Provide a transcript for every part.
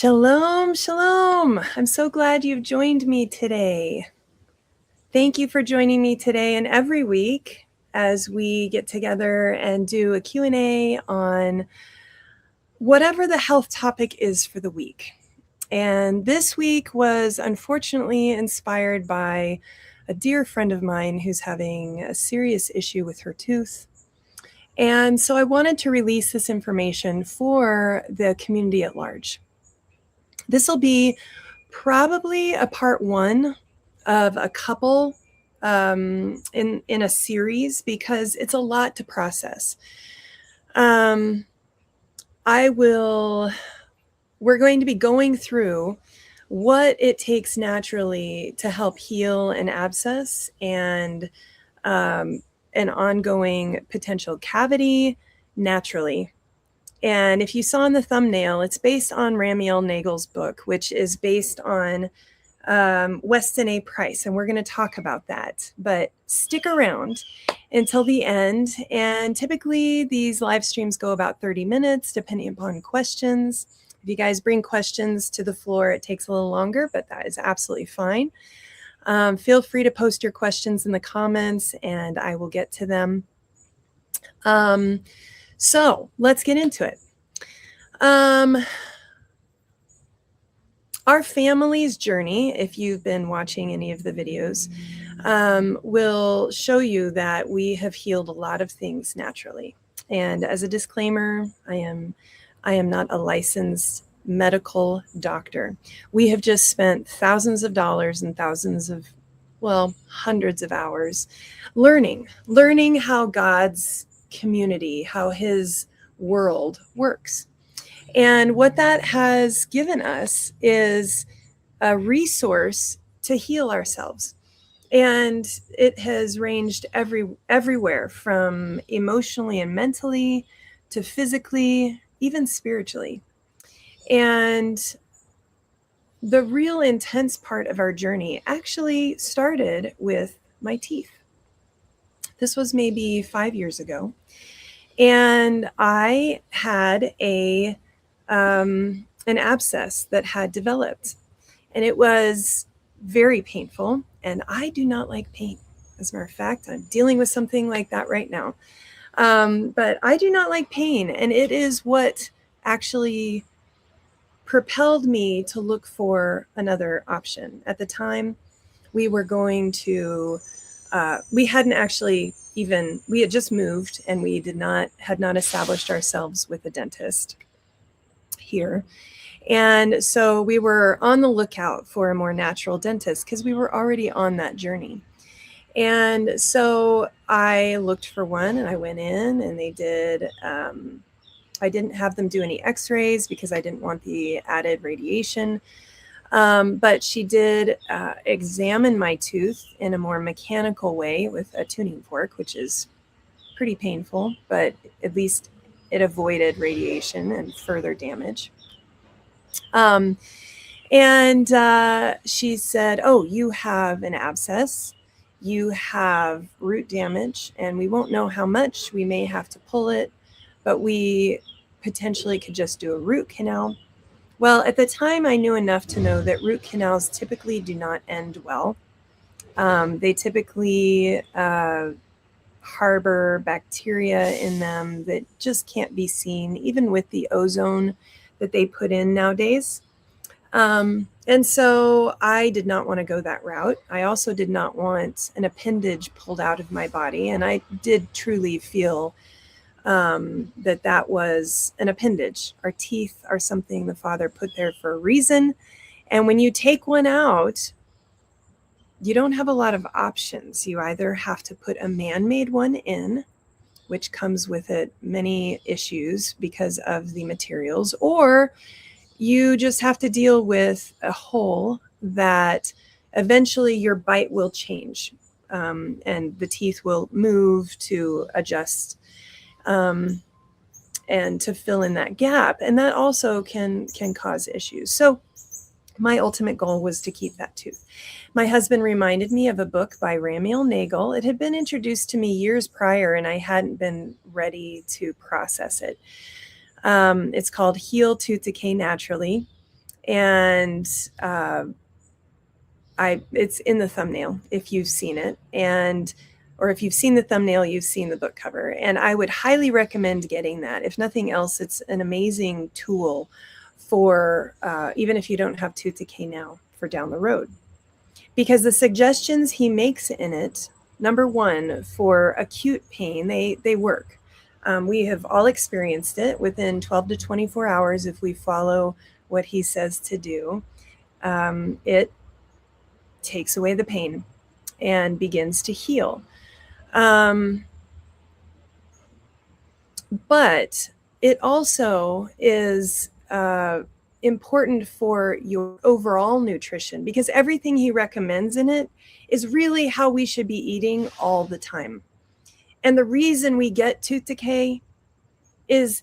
Shalom, shalom. I'm so glad you've joined me today. Thank you for joining me today and every week as we get together and do a Q&A on whatever the health topic is for the week. And this week was unfortunately inspired by a dear friend of mine who's having a serious issue with her tooth. And so I wanted to release this information for the community at large. This will be probably a part one of a couple in a series because it's a lot to process. We're going to be going through what it takes naturally to help heal an abscess and an ongoing potential cavity naturally. And if you saw in the thumbnail, it's based on Ramiel Nagel's book, which is based on Weston A. Price. And we're going to talk about that. But stick around until the end. And typically these live streams go about 30 minutes, depending upon questions. If you guys bring questions to the floor, it takes a little longer, but that is absolutely fine. Feel free to post your questions in the comments and I will get to them. So let's get into it. Our family's journey, if you've been watching any of the videos, will show you that we have healed a lot of things naturally. And as a disclaimer, I am not a licensed medical doctor. We have just spent thousands of dollars and hundreds of hours learning how God's community, how his world works. And what that has given us is a resource to heal ourselves. And it has ranged everywhere from emotionally and mentally to physically, even spiritually. And the real intense part of our journey actually started with my teeth. This was maybe 5 years ago. And I had an abscess that had developed. And it was very painful. And I do not like pain. As a matter of fact, I'm dealing with something like that right now. But I do not like pain. And it is what actually propelled me to look for another option. At the time, we were going to, we had just moved and we had not established ourselves with a dentist here. And so we were on the lookout for a more natural dentist because we were already on that journey. And so I looked for one and I went in and they did, I didn't have them do any x-rays because I didn't want the added radiation. But she did examine my tooth in a more mechanical way with a tuning fork, which is pretty painful, but at least it avoided radiation and further damage. She said, "Oh, you have an abscess, you have root damage, and we won't know how much. We may have to pull it, but we potentially could just do a root canal." Well, at the time, I knew enough to know that root canals typically do not end well. They typically harbor bacteria in them that just can't be seen, even with the ozone that they put in nowadays. And so I did not want to go that route. I also did not want an appendage pulled out of my body. And I did truly feel that was an appendage. Our teeth are something the Father put there for a reason. And when you take one out, you don't have a lot of options. You either have to put a man-made one in, which comes with it many issues because of the materials, or you just have to deal with a hole that eventually your bite will change and the teeth will move to adjust and to fill in that gap. And that also can cause issues. So my ultimate goal was to keep that tooth. My husband reminded me of a book by Ramiel Nagel. It had been introduced to me years prior and I hadn't been ready to process it. It's called Heal Tooth Decay Naturally. And it's in the thumbnail if you've seen it, or if you've seen the thumbnail, you've seen the book cover. And I would highly recommend getting that. If nothing else, it's an amazing tool for even if you don't have tooth decay now, for down the road. Because the suggestions he makes in it, number one, for acute pain, they work. We have all experienced it within 12 to 24 hours if we follow what he says to do. It takes away the pain and begins to heal. But it also is important for your overall nutrition, because everything he recommends in it is really how we should be eating all the time. And the reason we get tooth decay is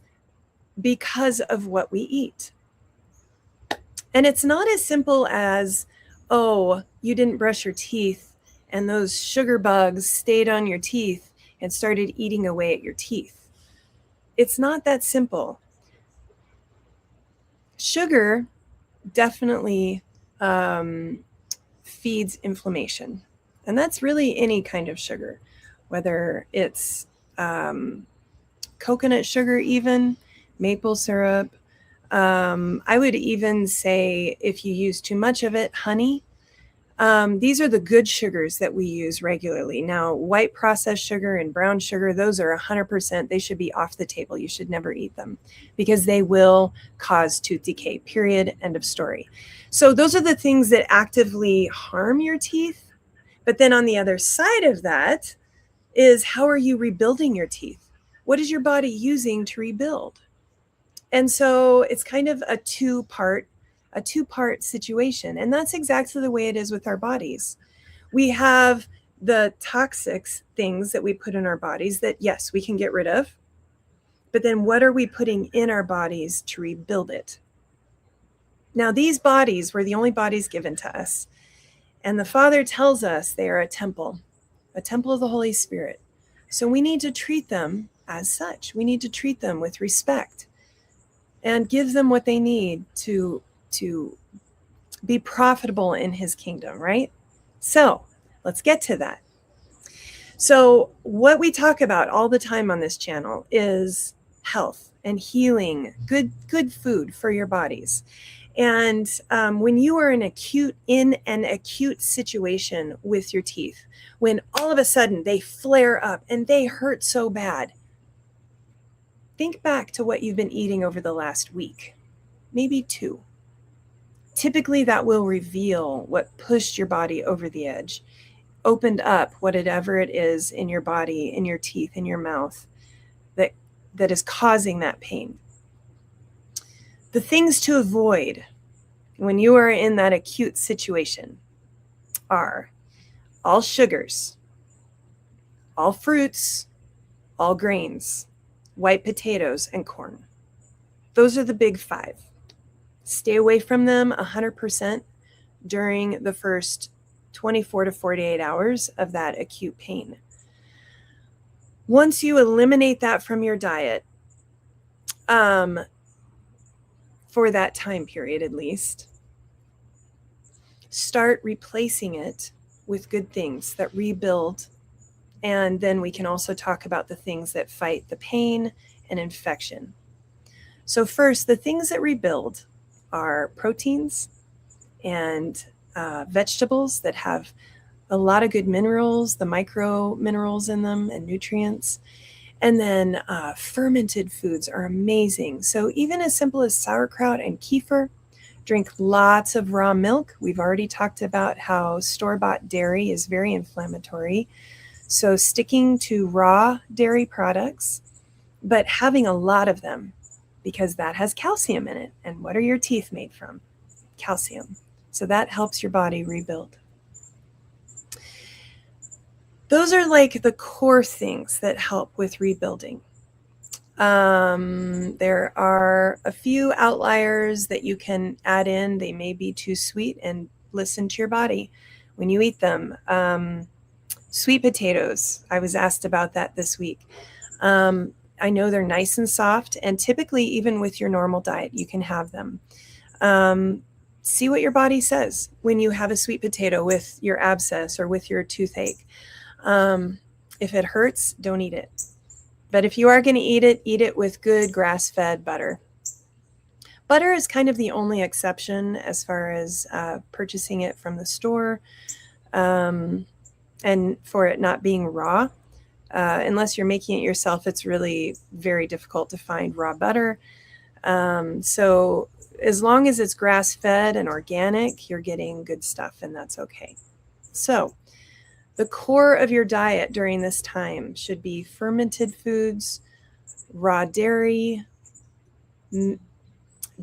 because of what we eat. And it's not as simple as, oh, you didn't brush your teeth and those sugar bugs stayed on your teeth and started eating away at your teeth. It's not that simple. Sugar definitely feeds inflammation. And that's really any kind of sugar, whether it's coconut sugar, even maple syrup. I would even say, if you use too much of it, honey. These are the good sugars that we use regularly. Now, white processed sugar and brown sugar, those are 100%. They should be off the table. You should never eat them because they will cause tooth decay, period, end of story. So those are the things that actively harm your teeth. But then on the other side of that is, how are you rebuilding your teeth? What is your body using to rebuild? And so it's kind of a two-part situation. And that's exactly the way it is with our bodies. We have the toxic things that we put in our bodies that, yes, we can get rid of. But then what are we putting in our bodies to rebuild it? Now, these bodies were the only bodies given to us. And the Father tells us they are a temple of the Holy Spirit. So we need to treat them as such. We need to treat them with respect and give them what they need to be profitable in his kingdom, right? So let's get to that. So what we talk about all the time on this channel is health and healing, good food for your bodies. And when you are in an acute situation with your teeth, when all of a sudden they flare up and they hurt so bad, think back to what you've been eating over the last week, maybe 2. Typically, that will reveal what pushed your body over the edge, opened up whatever it is in your body, in your teeth, in your mouth, that is causing that pain. The things to avoid when you are in that acute situation are all sugars, all fruits, all grains, white potatoes, and corn. Those are the big 5. Stay away from them 100% during the first 24 to 48 hours of that acute pain. Once you eliminate that from your diet, for that time period at least, start replacing it with good things that rebuild. And then we can also talk about the things that fight the pain and infection. So first, the things that rebuild are proteins and vegetables that have a lot of good minerals, the micro minerals in them and nutrients. And then fermented foods are amazing. So even as simple as sauerkraut and kefir, drink lots of raw milk. We've already talked about how store-bought dairy is very inflammatory. So sticking to raw dairy products, but having a lot of them, because that has calcium in it. And what are your teeth made from? Calcium. So that helps your body rebuild. Those are like the core things that help with rebuilding. There are a few outliers that you can add in. They may be too sweet, and listen to your body when you eat them. Sweet potatoes, I was asked about that this week. I know they're nice and soft, and typically even with your normal diet, you can have them. See what your body says when you have a sweet potato with your abscess or with your toothache. If it hurts, don't eat it. But if you are going to eat it with good grass-fed butter. Butter is kind of the only exception as far as purchasing it from the store, and for it not being raw. Unless you're making it yourself, it's really very difficult to find raw butter. So as long as it's grass-fed and organic, you're getting good stuff, and that's okay. So the core of your diet during this time should be fermented foods, raw dairy,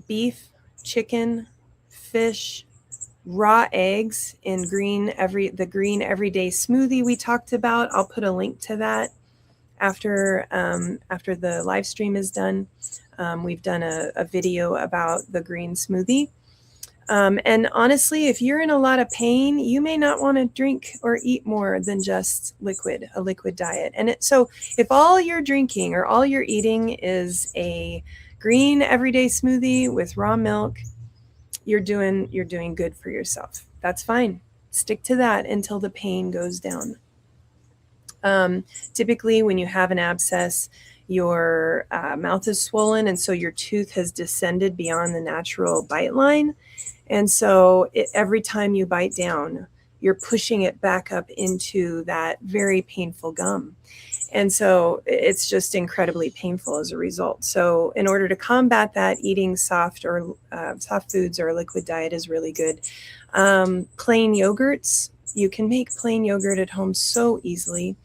beef, chicken, fish, raw eggs in the green everyday smoothie we talked about. I'll put a link to that after the live stream is done. We've done a video about the green smoothie. And honestly, if you're in a lot of pain, you may not want to drink or eat more than just a liquid diet. And so if all you're drinking or all you're eating is a green everyday smoothie with raw milk, you're doing good for yourself. That's fine. Stick to that until the pain goes down. Typically, when you have an abscess, your mouth is swollen, and so your tooth has descended beyond the natural bite line. And so every time you bite down, you're pushing it back up into that very painful gum. And so it's just incredibly painful as a result. So in order to combat that, eating soft foods or a liquid diet is really good. Plain yogurts, you can make plain yogurt at home so easily.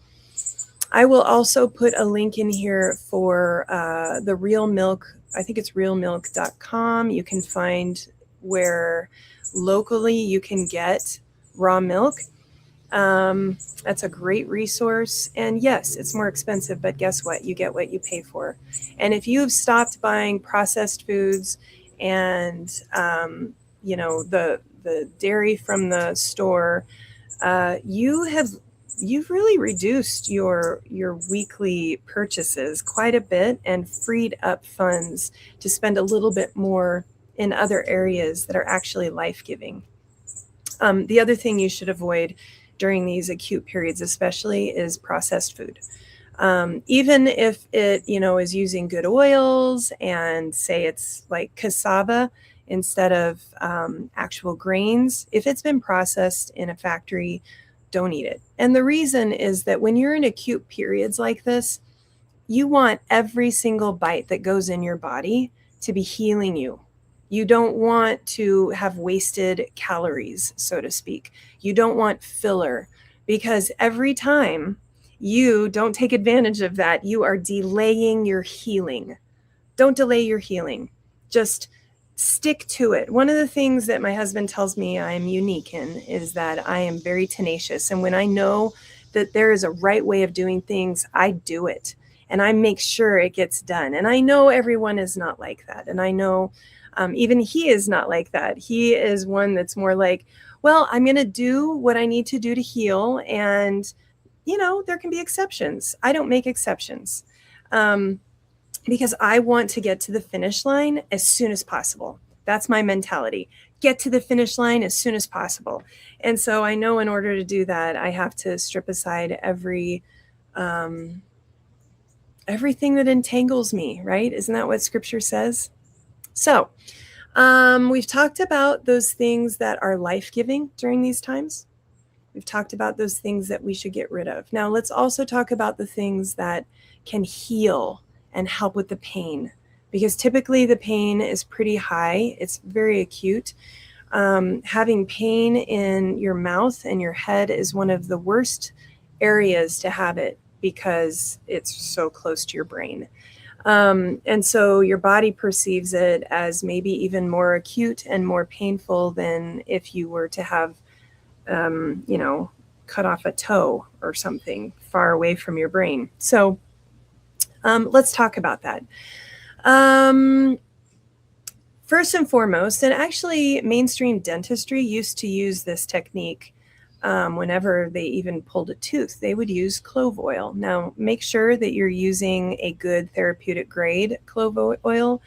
I will also put a link in here for the Real Milk. I think it's realmilk.com. You can find where locally you can get raw milk. That's a great resource. And yes, it's more expensive, but guess what? You get what you pay for. And if you've stopped buying processed foods and, the dairy from the store, you've really reduced your weekly purchases quite a bit and freed up funds to spend a little bit more in other areas that are actually life-giving. The other thing you should avoid during these acute periods especially is processed food. Even if it, is using good oils and say it's like cassava instead of actual grains, if it's been processed in a factory, don't eat it. And the reason is that when you're in acute periods like this, you want every single bite that goes in your body to be healing you. You don't want to have wasted calories, so to speak. You don't want filler, because every time you don't take advantage of that, you are delaying your healing. Don't delay your healing. Just stick to it. One of the things that my husband tells me I'm unique in is that I am very tenacious. And when I know that there is a right way of doing things, I do it. And I make sure it gets done. And I know everyone is not like that. And I know even he is not like that. He is one that's more like, well, I'm going to do what I need to do to heal. And, there can be exceptions. I don't make exceptions. Because I want to get to the finish line as soon as possible. That's my mentality. Get to the finish line as soon as possible. And so I know in order to do that, I have to strip aside everything that entangles me, right? Isn't that what scripture says? So we've talked about those things that are life-giving during these times. We've talked about those things that we should get rid of. Now let's also talk about the things that can heal and help with the pain, because typically the pain is pretty high. It's very acute. Having pain in your mouth and your head is one of the worst areas to have it because it's so close to your brain. And so your body perceives it as maybe even more acute and more painful than if you were to have, cut off a toe or something far away from your brain. So let's talk about that. First and foremost, and actually mainstream dentistry used to use this technique whenever they even pulled a tooth. They would use clove oil. Now, make sure that you're using a good therapeutic grade clove oil.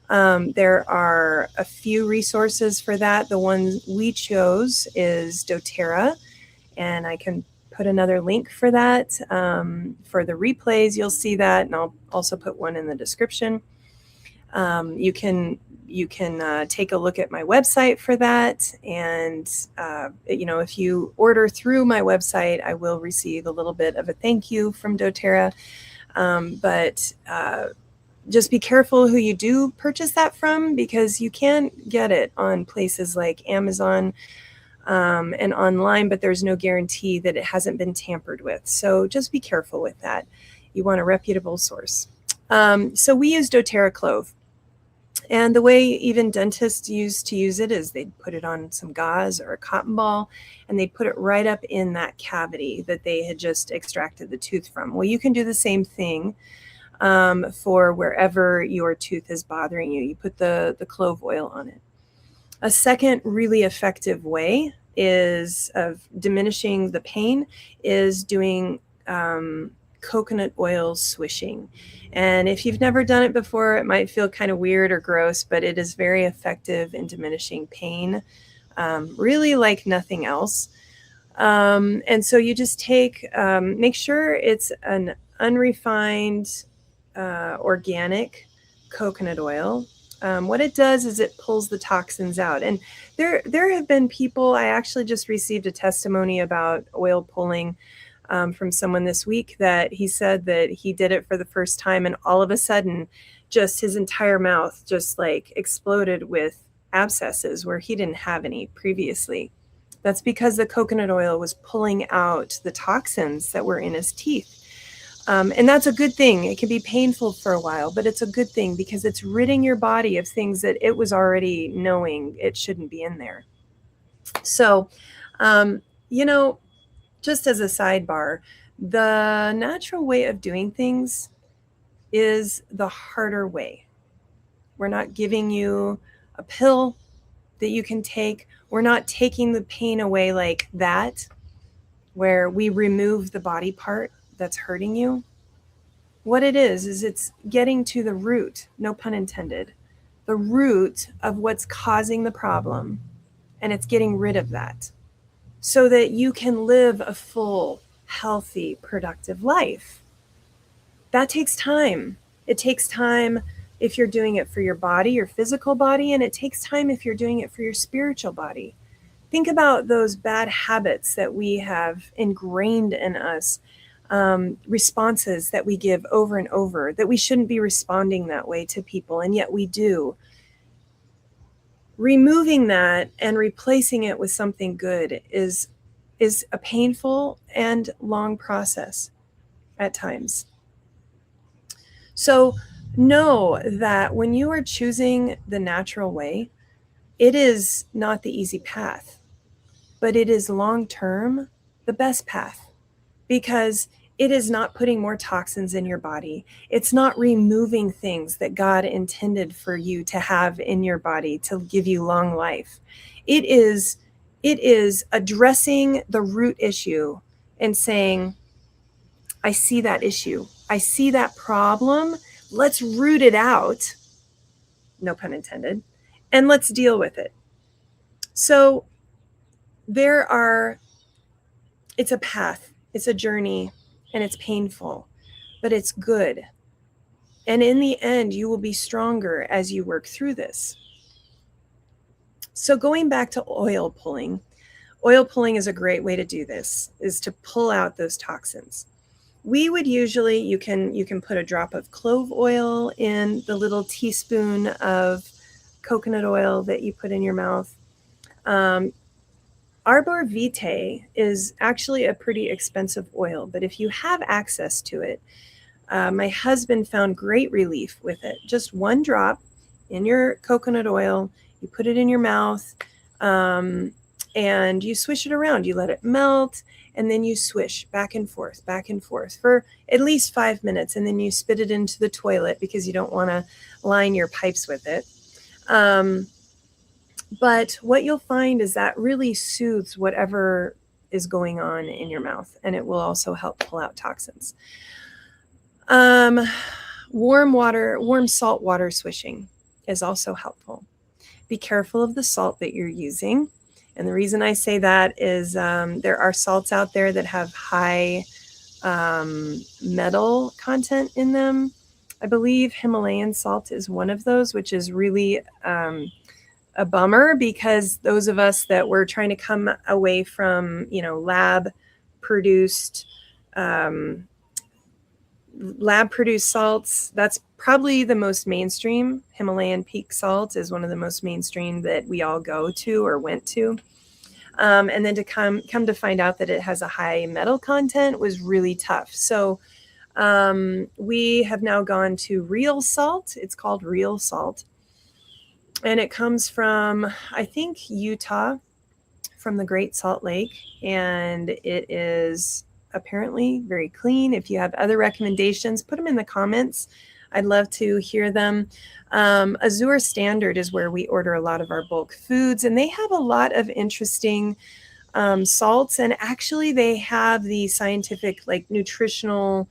There are a few resources for that. The one we chose is doTERRA, and I can put another link for that. For the replays, you'll see that, and I'll also put one in the description. You can take a look at my website for that, and if you order through my website, I will receive a little bit of a thank you from doTERRA. But just be careful who you do purchase that from, because you can get it on places like Amazon and online, but there's no guarantee that it hasn't been tampered with. So just be careful with that. You want a reputable source. So we use doTERRA clove. And the way even dentists used to use it is they'd put it on some gauze or a cotton ball, and they'd put it right up in that cavity that they had just extracted the tooth from. Well, you can do the same thing for wherever your tooth is bothering you. You put the clove oil on it. A second really effective way of diminishing the pain is doing coconut oil swishing. And if you've never done it before, it might feel kind of weird or gross, but it is very effective in diminishing pain, really like nothing else. And so you just make sure it's an unrefined, organic coconut oil. What it does is it pulls the toxins out. And there have been people, I actually just received a testimony about oil pulling from someone this week, that he said that he did it for the first time, and all of a sudden just his entire mouth just like exploded with abscesses where he didn't have any previously. That's because the coconut oil was pulling out the toxins that were in his teeth. And that's a good thing. It can be painful for a while, but it's a good thing because it's ridding your body of things that it was already knowing it shouldn't be in there. So, just as a sidebar, the natural way of doing things is the harder way. We're not giving you a pill that you can take. We're not taking the pain away like that, where we remove the body part that's hurting you. What it is it's getting to the root, no pun intended, the root of what's causing the problem, and it's getting rid of that so that you can live a full, healthy, productive life. That takes time. It takes time if you're doing it for your body, your physical body, and it takes time if you're doing it for your spiritual body. Think about those bad habits that we have ingrained in us, responses that we give over and over, that we shouldn't be responding that way to people, and yet we do. Removing that and replacing it with something good is a painful and long process at times. So know that when you are choosing the natural way, it is not the easy path, but it is long-term the best path, because it is not putting more toxins in your body. It's not removing things that God intended for you to have in your body to give you long life. It is addressing the root issue and saying, I see that issue. I see that problem. Let's root it out, no pun intended, and let's deal with it. So it's a path, it's a journey, and it's painful, but it's good. And in the end, you will be stronger as you work through this. So going back to oil pulling is a great way to do this, is to pull out those toxins. We would usually, you can put a drop of clove oil in the little teaspoon of coconut oil that you put in your mouth. Arbor Vitae is actually a pretty expensive oil, but if you have access to it, my husband found great relief with it. Just one drop in your coconut oil, you put it in your mouth, and you swish it around. You let it melt, and then you swish back and forth for at least 5 minutes, and then you spit it into the toilet because you don't want to line your pipes with it. But what you'll find is that really soothes whatever is going on in your mouth, and it will also help pull out toxins. Warm salt water swishing. is also helpful. Be careful of the salt that you're using. And the reason I say that is there are salts out there that have high metal content in them. I believe Himalayan salt is one of those, which is really a bummer, because those of us that were trying to come away from, lab produced salts, that's probably the most mainstream. Himalayan peak salt is one of the most mainstream that we all go to or went to. And then to come to find out that it has a high metal content was really tough. So we have now gone to real salt. It's called real salt. And it comes from, I think, Utah, from the Great Salt Lake. And it is apparently very clean. If you have other recommendations, put them in the comments. I'd love to hear them. Azure Standard is where we order a lot of our bulk foods, and they have a lot of interesting salts. And actually, they have the scientific, nutritional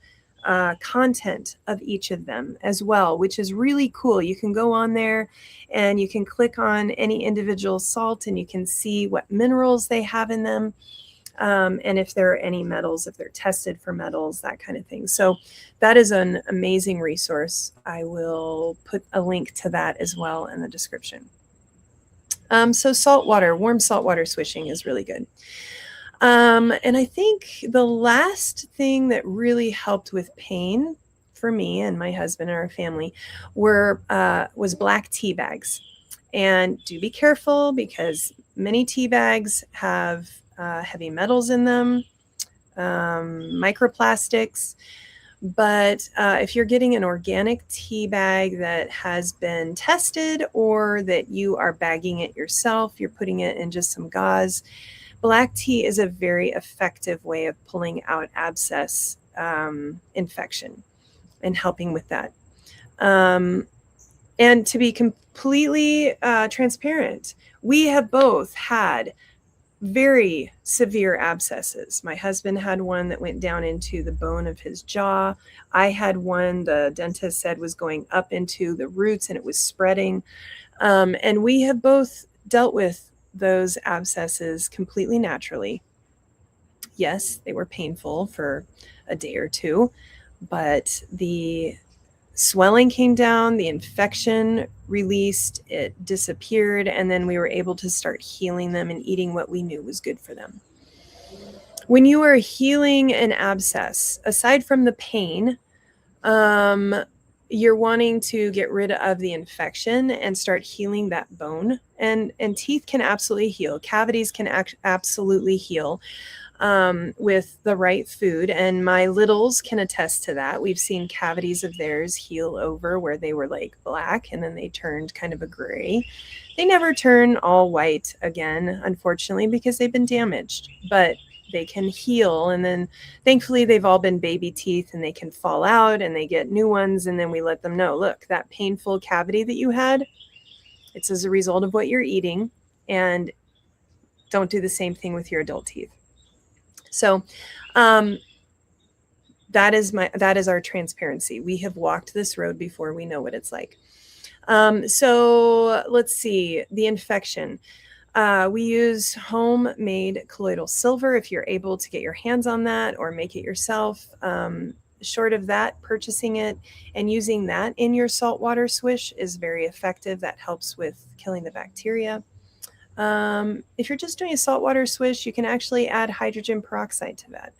content of each of them as well, which is really cool. You can go on there and you can click on any individual salt and you can see what minerals they have in them. And if there are any metals, if they're tested for metals, that kind of thing. So that is an amazing resource. I will put a link to that as well in the description. So warm saltwater swishing is really good. And I think the last thing that really helped with pain for me and my husband and our family was black tea bags. And do be careful, because many tea bags have heavy metals in them, microplastics. But if you're getting an organic tea bag that has been tested, or that you are bagging it yourself, you're putting it in just some gauze, black tea is a very effective way of pulling out abscess infection and helping with that. And to be completely transparent, we have both had very severe abscesses. My husband had one that went down into the bone of his jaw. I had one the dentist said was going up into the roots and it was spreading. And we have both dealt with those abscesses completely naturally. Yes, they were painful for a day or two, but the swelling came down, the infection released, it disappeared, and then we were able to start healing them and eating what we knew was good for them. When you are healing an abscess, aside from the pain, you're wanting to get rid of the infection and start healing that bone. And teeth can absolutely heal. Cavities can absolutely heal with the right food. And my littles can attest to that. We've seen cavities of theirs heal over where they were like black and then they turned kind of a gray. They never turn all white again, unfortunately, because they've been damaged. But they can heal, and then thankfully they've all been baby teeth and they can fall out and they get new ones, and then we let them know, look, that painful cavity that you had, it's as a result of what you're eating, and don't do the same thing with your adult teeth. So that is our transparency. We have walked this road before. We know what it's like. So let's see, the infection. We use homemade colloidal silver if you're able to get your hands on that or make it yourself. Short of that, purchasing it and using that in your saltwater swish is very effective. That helps with killing the bacteria. If you're just doing a saltwater swish, you can actually add hydrogen peroxide to that.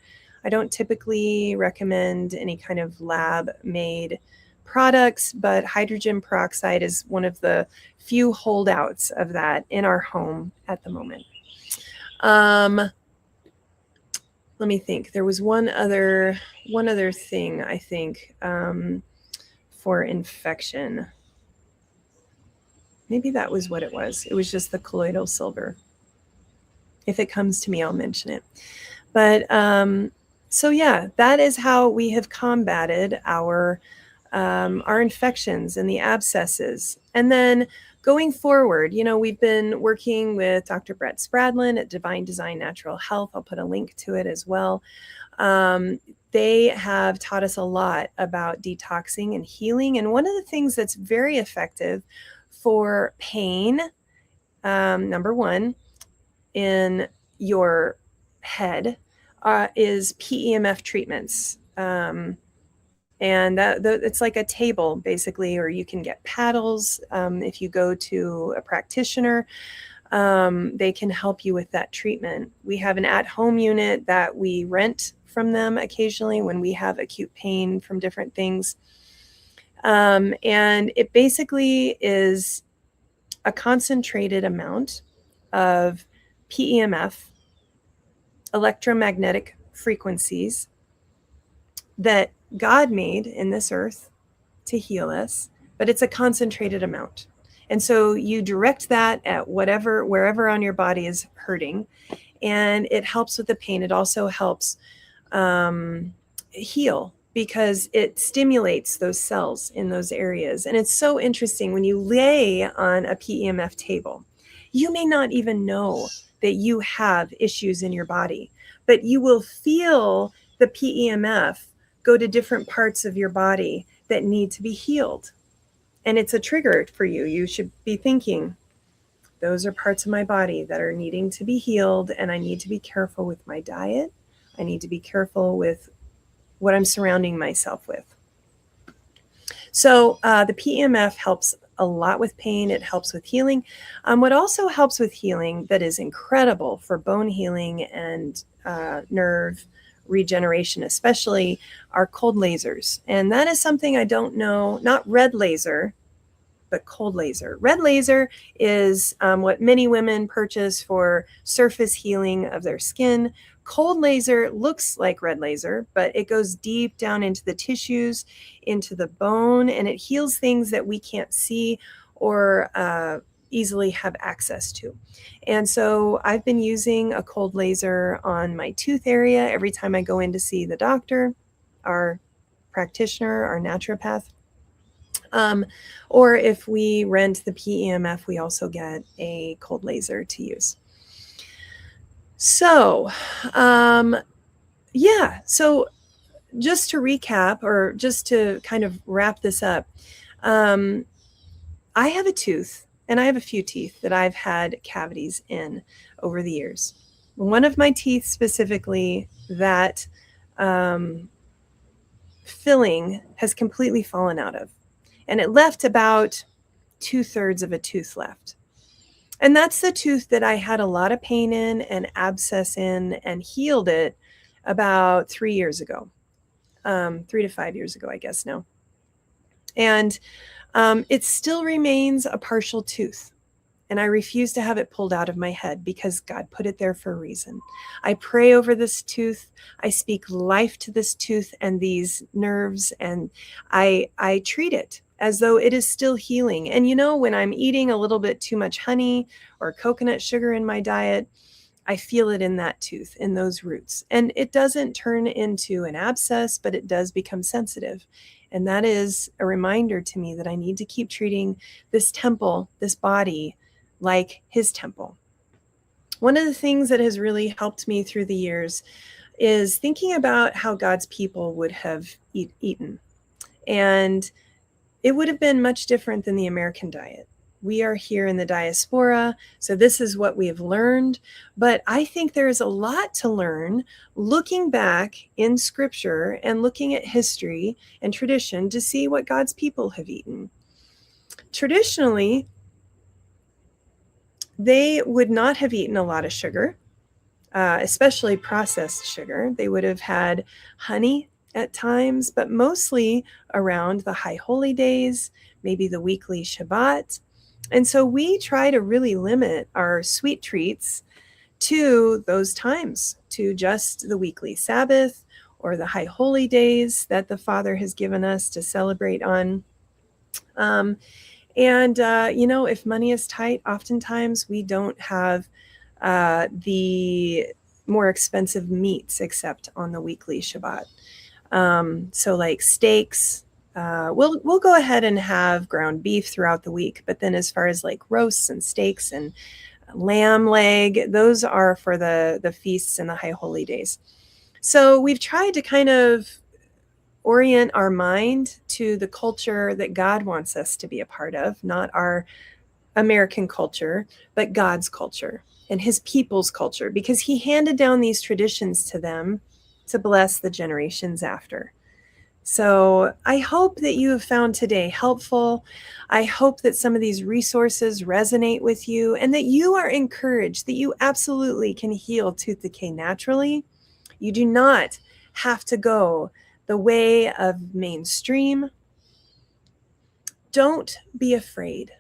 I don't typically recommend any kind of lab-made products, but hydrogen peroxide is one of the few holdouts of that in our home at the moment. Let me think. There was one other thing, I think, for infection. Maybe that was what it was. It was just the colloidal silver. If it comes to me, I'll mention it. But so yeah, that is how we have combated our infections and the abscesses. And then going forward, we've been working with Dr. Brett Spradlin at Divine Design Natural Health. I'll put a link to it as well. They have taught us a lot about detoxing and healing. And one of the things that's very effective for pain, number one, in your head is PEMF treatments. And it's like a table, basically, or you can get paddles. If you go to a practitioner, they can help you with that treatment. We have an at-home unit that we rent from them occasionally when we have acute pain from different things. And it basically is a concentrated amount of PEMF, electromagnetic frequencies, that God made in this earth to heal us, but it's a concentrated amount. And so you direct that at wherever on your body is hurting, and it helps with the pain. It also helps heal because it stimulates those cells in those areas. And it's so interesting when you lay on a PEMF table, you may not even know that you have issues in your body, but you will feel the PEMF go to different parts of your body that need to be healed. And it's a trigger for you. You should be thinking, those are parts of my body that are needing to be healed, and I need to be careful with my diet. I need to be careful with what I'm surrounding myself with. So the PEMF helps a lot with pain. It helps with healing. What also helps with healing that is incredible for bone healing and nerve regeneration especially are cold lasers. And that is something I don't know, not red laser, but cold laser. Red laser is what many women purchase for surface healing of their skin. Cold laser looks like red laser, but it goes deep down into the tissues, into the bone, and it heals things that we can't see or easily have access to. And so I've been using a cold laser on my tooth area every time I go in to see the doctor, our practitioner, our naturopath. Or if we rent the PEMF, we also get a cold laser to use. So, yeah, so just to recap, or just to kind of wrap this up, I have a tooth, and I have a few teeth that I've had cavities in over the years. One of my teeth specifically, that filling has completely fallen out of, and it left about 2/3 of a tooth left. And that's the tooth that I had a lot of pain in and abscess in and healed it about 3 years ago, 3 to 5 years ago, I guess now. And it still remains a partial tooth. And I refuse to have it pulled out of my head because God put it there for a reason. I pray over this tooth. I speak life to this tooth and these nerves, and I treat it as though it is still healing. And you know, when I'm eating a little bit too much honey or coconut sugar in my diet, I feel it in that tooth, in those roots. And it doesn't turn into an abscess, but it does become sensitive. And that is a reminder to me that I need to keep treating this temple, this body, like his temple. One of the things that has really helped me through the years is thinking about how God's people would have eaten. And it would have been much different than the American diet. We are here in the diaspora, so this is what we have learned. But I think there is a lot to learn looking back in scripture and looking at history and tradition to see what God's people have eaten. Traditionally, they would not have eaten a lot of sugar, especially processed sugar. They would have had honey at times, but mostly around the high holy days, maybe the weekly Shabbat. And so we try to really limit our sweet treats to those times, to just the weekly Sabbath or the high holy days that the Father has given us to celebrate on. You know, if money is tight, oftentimes we don't have the more expensive meats except on the weekly Shabbat. So like steaks, we'll go ahead and have ground beef throughout the week. But then as far as like roasts and steaks and lamb leg, those are for the feasts and the high holy days. So we've tried to kind of orient our mind to the culture that God wants us to be a part of, not our American culture, but God's culture and his people's culture, because he handed down these traditions to them to bless the generations after. So I hope that you have found today helpful. I hope that some of these resources resonate with you and that you are encouraged that you absolutely can heal tooth decay naturally. You do not have to go the way of mainstream. Don't be afraid.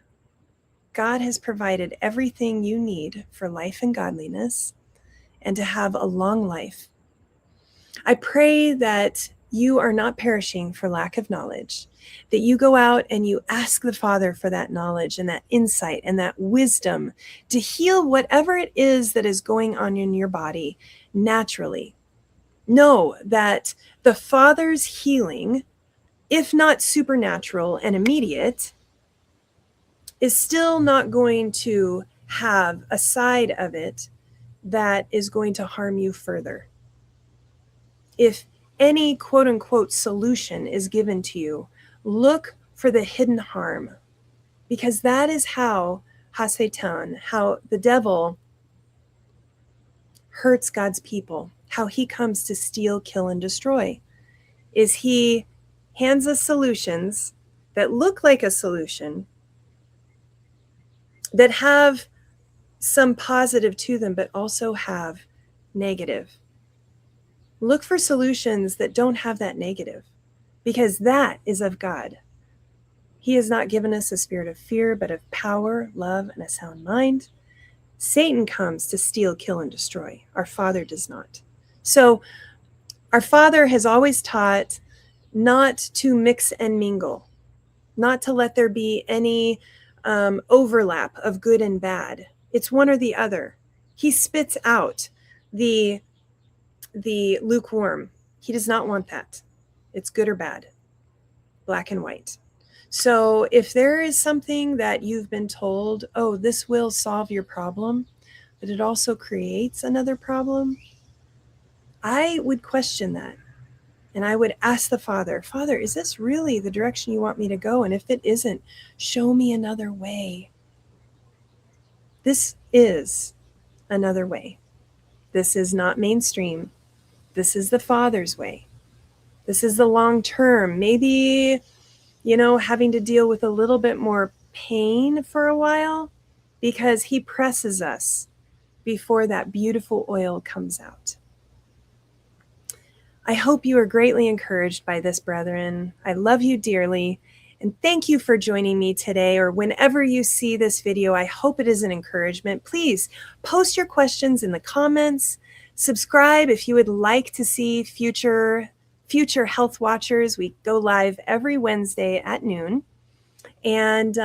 God has provided everything you need for life and godliness and to have a long life. I pray that you are not perishing for lack of knowledge, that you go out and you ask the Father for that knowledge and that insight and that wisdom to heal whatever it is that is going on in your body naturally. Know that the Father's healing, if not supernatural and immediate, is still not going to have a side of it that is going to harm you further. If any quote unquote solution is given to you, look for the hidden harm, because that is how Hasatan, how the devil hurts God's people, how he comes to steal, kill, and destroy, is he hands us solutions that look like a solution, that have some positive to them, but also have negative. Look for solutions that don't have that negative, because that is of God. He has not given us a spirit of fear, but of power, love, and a sound mind. Satan comes to steal, kill, and destroy. Our Father does not. So our Father has always taught not to mix and mingle, not to let there be any overlap of good and bad. It's one or the other. He spits out the lukewarm. He does not want that. It's good or bad, black and white. So if there is something that you've been told, oh, this will solve your problem, but it also creates another problem, I would question that. And I would ask the Father, Father, is this really the direction you want me to go? And if it isn't, show me another way. This is another way. This is not mainstream. This is the Father's way. This is the long term. Maybe, having to deal with a little bit more pain for a while, because he presses us before that beautiful oil comes out. I hope you are greatly encouraged by this, brethren. I love you dearly, and thank you for joining me today, or whenever you see this video. I hope it is an encouragement. Please post your questions in the comments. Subscribe if you would like to see future Health Watchers. We go live every Wednesday at noon, and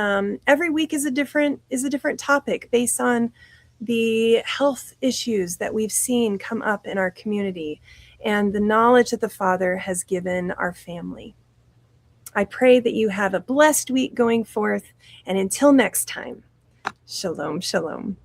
every week is a different topic based on the health issues that we've seen come up in our community and the knowledge that the Father has given our family. I pray that you have a blessed week going forth, and until next time, shalom, shalom.